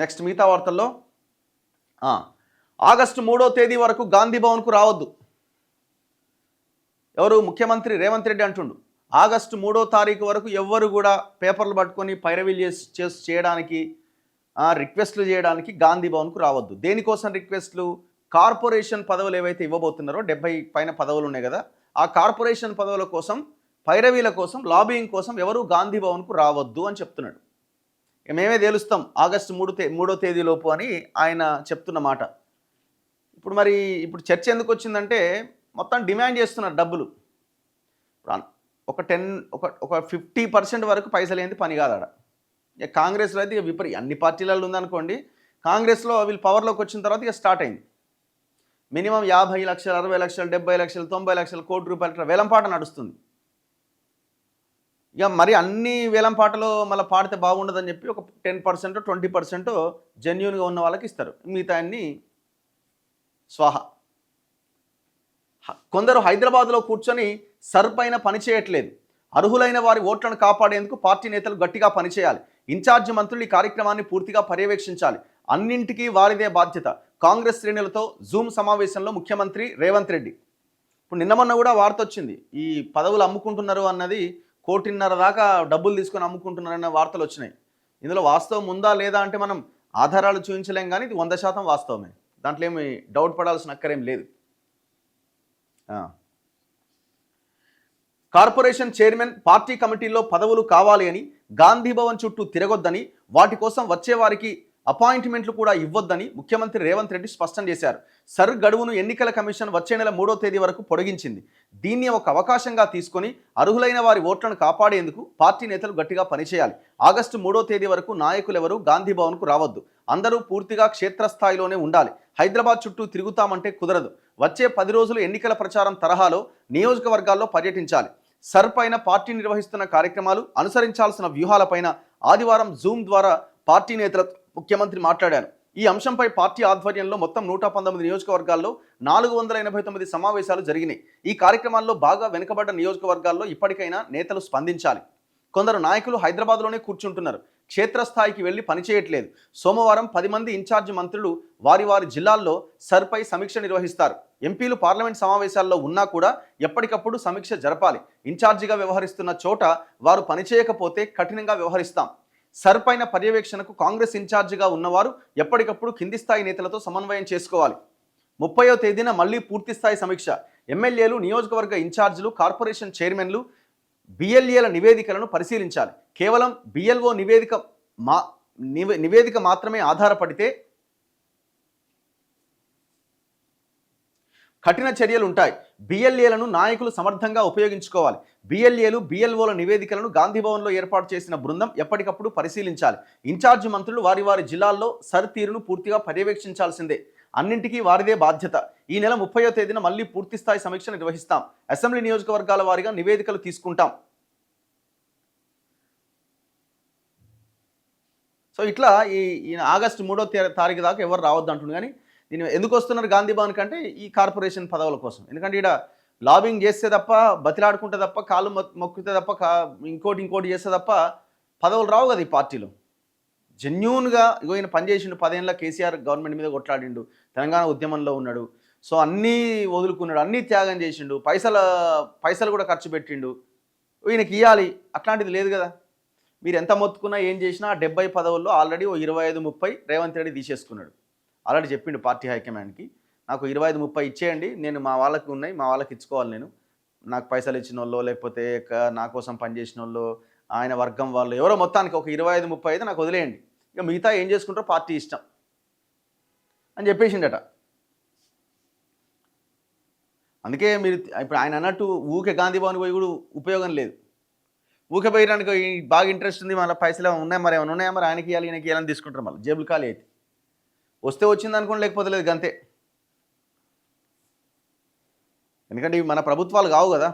Next మిగతా వార్తల్లో August 3వ తేదీ వరకు గాంధీ భవన్కు రావద్దు. ఎవరు? ముఖ్యమంత్రి రేవంత్ రెడ్డి అంటుండు. ఆగస్టు 3వ తారీఖు వరకు ఎవ్వరు కూడా పేపర్లు పట్టుకొని పైరవీలు చేయడానికి రిక్వెస్ట్లు చేయడానికి గాంధీ భవన్కు రావద్దు. దేనికోసం రిక్వెస్ట్లు? కార్పొరేషన్ పదవులు ఏవైతే ఇవ్వబోతున్నారో 70 పైన పదవులు ఉన్నాయి కదా, ఆ కార్పొరేషన్ పదవుల కోసం, పైరవీల కోసం, లాబియింగ్ కోసం ఎవరు గాంధీ భవన్కు రావద్దు అని చెప్తున్నాడు. మేమే తేలుస్తాం ఆగస్టు 3వ తేదీలోపు అని ఆయన చెప్తున్న మాట. ఇప్పుడు చర్చ ఎందుకు వచ్చిందంటే మొత్తం డిమాండ్ చేస్తున్నారు డబ్బులు. ఒక 50% వరకు పైసలు ఏంది పని కాదాడ. ఇక కాంగ్రెస్లో అయితే అన్ని పార్టీలలో ఉందనుకోండి, కాంగ్రెస్లో వీళ్ళు పవర్లోకి వచ్చిన తర్వాత ఇక స్టార్ట్ అయింది. మినిమం 50 లక్షలు, 60 లక్షలు, 70 లక్షలు, 90 లక్షలు, కోటి రూపాయల వేలంపాట నడుస్తుంది. ఇక మరి అన్ని వేలంపాటలో మళ్ళీ పాడితే బాగుండదని చెప్పి ఒక 10%, 20% జెన్యూన్గా ఉన్న వాళ్ళకి ఇస్తారు. మిగతా అన్ని స్వాహా. కొందరు హైదరాబాద్లో కూర్చొని పైన పని చేయట్లేదు. అర్హులైన వారి ఓట్లను కాపాడేందుకు పార్టీ నేతలు గట్టిగా పనిచేయాలి. ఇన్ఛార్జి మంత్రులు ఈ కార్యక్రమాన్ని పూర్తిగా పర్యవేక్షించాలి. అన్నింటికీ వారిదే బాధ్యత. కాంగ్రెస్ శ్రేణులతో జూమ్ సమావేశంలో ముఖ్యమంత్రి రేవంత్ రెడ్డి. ఇప్పుడు నిన్న మొన్న కూడా వార్త వచ్చింది, ఈ పదవులు అమ్ముకుంటున్నారు అన్నది, 1.5 కోటి దాకా డబ్బులు తీసుకొని అమ్ముకుంటున్నారన్న వార్తలు వచ్చినాయి. ఇందులో వాస్తవం ఉందా లేదా అంటే మనం ఆధారాలు చూపించలేం, కానీ ఇది 100% వాస్తవమే. దాంట్లో ఏమి డౌట్ పడాల్సిన అక్కరేం లేదు. కార్పొరేషన్ చైర్మన్, పార్టీ కమిటీల్లో పదవులు కావాలి అని, గాంధీ భవన్ చుట్టూ తిరగొద్దని, వాటి కోసం వచ్చేవారికి అపాయింట్మెంట్లు కూడా ఇవ్వొద్దని ముఖ్యమంత్రి రేవంత్ రెడ్డి స్పష్టం చేశారు. గడువును ఎన్నికల కమిషన్ వచ్చే నెల 3వ తేదీ వరకు పొడిగించింది. దీన్ని ఒక అవకాశంగా తీసుకొని అర్హులైన వారి ఓట్లను కాపాడేందుకు పార్టీ నేతలు గట్టిగా పనిచేయాలి. ఆగస్టు 3వ తేదీ వరకు నాయకులెవరూ గాంధీ భవన్కు రావద్దు. అందరూ పూర్తిగా క్షేత్రస్థాయిలోనే ఉండాలి. హైదరాబాద్ చుట్టూ తిరుగుతామంటే కుదరదు. వచ్చే 10 రోజులు ఎన్నికల ప్రచారం తరహాలో నియోజకవర్గాల్లో పర్యటించాలి. పైన పార్టీ నిర్వహిస్తున్న కార్యక్రమాలు, అనుసరించాల్సిన వ్యూహాలపైన ఆదివారం జూమ్ ద్వారా పార్టీ నేతలతో ముఖ్యమంత్రి మాట్లాడారు. ఈ అంశంపై పార్టీ ఆధ్వర్యంలో మొత్తం 119 నియోజకవర్గాల్లో 489 సమావేశాలు జరిగినాయి. ఈ కార్యక్రమాల్లో బాగా వెనుకబడ్డ నియోజకవర్గాల్లో ఇప్పటికైనా నేతలు స్పందించాలి. కొందరు నాయకులు హైదరాబాద్లోనే కూర్చుంటున్నారు, క్షేత్రస్థాయికి వెళ్లి పనిచేయట్లేదు. సోమవారం 10 మంది ఇన్ఛార్జి మంత్రులు వారి జిల్లాల్లో పై సమీక్ష నిర్వహిస్తారు. ఎంపీలు పార్లమెంట్ సమావేశాల్లో ఉన్నా కూడా ఎప్పటికప్పుడు సమీక్ష జరపాలి. ఇన్ఛార్జిగా వ్యవహరిస్తున్న చోట వారు పనిచేయకపోతే కఠినంగా వ్యవహరిస్తాం. పైన పర్యవేక్షణకు కాంగ్రెస్ ఇన్ఛార్జిగా ఉన్నవారు ఎప్పటికప్పుడు కింది స్థాయి నేతలతో సమన్వయం చేసుకోవాలి. 30వ తేదీన మళ్లీ పూర్తిస్థాయి సమీక్ష. ఎమ్మెల్యేలు, నియోజకవర్గ ఇన్ఛార్జీలు, కార్పొరేషన్ చైర్మన్లు బిఎల్ఏల నివేదికలను పరిశీలించాలి. కేవలం బిఎల్ఓ నివేదిక మాత్రమే ఆధారపడితే కఠిన చర్యలు ఉంటాయి. బిఎల్ఏలను నాయకులు సమర్థంగా ఉపయోగించుకోవాలి. బిఎల్ఏలు, బిఎల్ఓల నివేదికలను గాంధీభవన్లో ఏర్పాటు చేసిన బృందం ఎప్పటికప్పుడు పరిశీలించాలి. ఇన్ఛార్జి మంత్రులు వారి జిల్లాల్లో సరితీరును పూర్తిగా పర్యవేక్షించాల్సిందే. అన్నింటికీ వారిదే బాధ్యత. ఈ నెల 30వ తేదీన మళ్ళీ పూర్తిస్థాయి సమీక్ష నిర్వహిస్తాం. అసెంబ్లీ నియోజకవర్గాల వారీగా నివేదికలు తీసుకుంటాం. సో ఇట్లా ఈ ఆగస్టు 3వ తారీఖు దాకా ఎవరు రావద్దు అంటుంది. కానీ దీన్ని ఎందుకు వస్తున్నారు గాంధీ భవన్ కంటే ఈ కార్పొరేషన్ పదవుల కోసం. ఎందుకంటే ఇక్కడ లాబింగ్ చేస్తే తప్ప, బతిలాడుకుంటే తప్ప, కాళ్ళు మొక్కితే తప్ప, ఇంకోటి చేస్తే తప్ప పదవులు రావు కదా ఈ పార్టీలో. జెన్యూన్గా ఈయన పనిచేసిండు, 10 ఏళ్ళ కేసీఆర్ గవర్నమెంట్ మీద కొట్లాడిండు, తెలంగాణ ఉద్యమంలో ఉన్నాడు. సో అన్నీ వదులుకున్నాడు, అన్నీ త్యాగం చేసిండు, పైసలు కూడా ఖర్చు పెట్టిండు. ఈయనకి ఇవ్వాలి, అట్లాంటిది లేదు కదా. మీరు ఎంత మొత్తుకున్నా ఏం చేసినా 70 పదవుల్లో ఆల్రెడీ 25-30 రేవంత్ రెడ్డి తీసేసుకున్నాడు. ఆల్రెడీ చెప్పిండు పార్టీ హైకమాండ్కి, నాకు 25-30 ఇచ్చేయండి, నేను మా వాళ్ళకి ఉన్నాయి, మా వాళ్ళకి ఇచ్చుకోవాలి, నేను నాకు పైసలు ఇచ్చిన వాళ్ళు, లేకపోతే నా కోసం పనిచేసిన వాళ్ళు, ఆయన వర్గం వాళ్ళు ఎవరో మొత్తానికి ఒక 25-30 అయితే నాకు వదిలేయండి, ఇక మిగతా ఏం చేసుకుంటారో పార్టీ ఇష్టం అని చెప్పేసిండట. అందుకే మీరు ఇప్పుడు ఆయన అన్నట్టు ఊకే గాంధీ భవన్ పోయి కూడా ఉపయోగం లేదు. ఊకే పోయడానికి బాగా ఇంట్రెస్ట్ ఉంది, మళ్ళీ పైసలు ఉన్నాయి, మరి ఏమైనా ఉన్నాయా, మరి ఆయనకి ఇవ్వాలి, ఈయనకి ఇవ్వాలని తీసుకుంటారు. మళ్ళీ జేబులు ఖాళీ అయితే వస్తే వచ్చింది అనుకోండి, లేకపోతే లేదు, అంతే. ఎందుకంటే ఇవి మన ప్రభుత్వాలు కావు కదా.